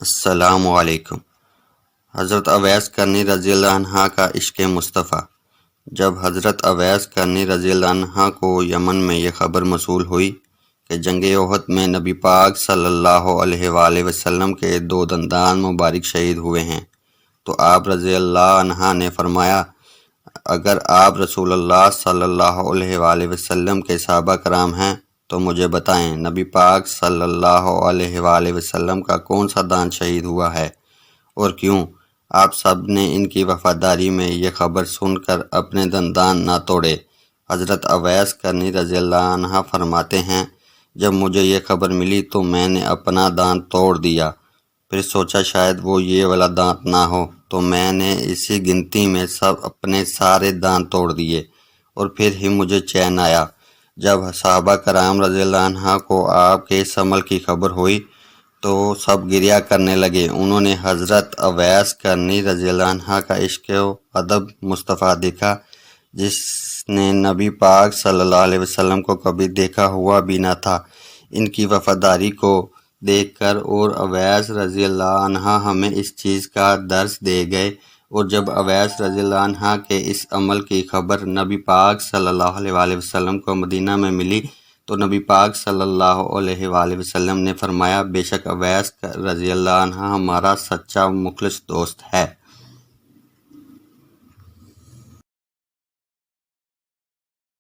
السلام علیکم۔ حضرت اویس کرنی رضی اللہ عنہ کا عشق مصطفیٰ۔ جب حضرت اویس کرنی رضی اللہ عنہ کو یمن میں یہ خبر موصول ہوئی کہ جنگ احد میں نبی پاک صلی اللہ علیہ وآلہ وسلم کے 2 دندان مبارک شہید ہوئے ہیں تو آپ رضی اللہ عنہ نے فرمایا، اگر آپ رسول اللہ صلی اللہ علیہ وآلہ وسلم کے صحابہ کرام ہیں تو مجھے بتائیں نبی پاک صلی اللہ علیہ وآلہ وسلم کا کون سا دانت شہید ہوا ہے اور کیوں؟ آپ سب نے ان کی وفاداری میں یہ خبر سن کر اپنے دندان نہ توڑے۔ حضرت اویس کرنی رضی اللہ عنہ فرماتے ہیں، جب مجھے یہ خبر ملی تو میں نے اپنا دانت توڑ دیا، پھر سوچا شاید وہ یہ والا دانت نہ ہو، تو میں نے اسی گنتی میں اپنے سارے دانت توڑ دیے اور پھر ہی مجھے چین آیا۔ جب صحابہ کرام رضی اللہ عنہ کو آپ کے اس عمل کی خبر ہوئی تو سب گریہ کرنے لگے۔ انہوں نے حضرت اویس کرنی رضی اللہ عنہ کا عشق و ادب مصطفیٰ دیکھا جس نے نبی پاک صلی اللہ علیہ وسلم کو کبھی دیکھا ہوا بھی نہ تھا۔ ان کی وفاداری کو دیکھ کر اور اویس رضی اللہ عنہ ہمیں اس چیز کا درس دے گئے، اور جب اویس رضی اللہ عنہ کے اس عمل کی خبر نبی پاک صلی اللہ علیہ وآلہ وسلم کو مدینہ میں ملی تو نبی پاک صلی اللہ علیہ وآلہ وسلم نے فرمایا، بے شک اویس رضی اللہ عنہ ہمارا سچا مخلص دوست ہے۔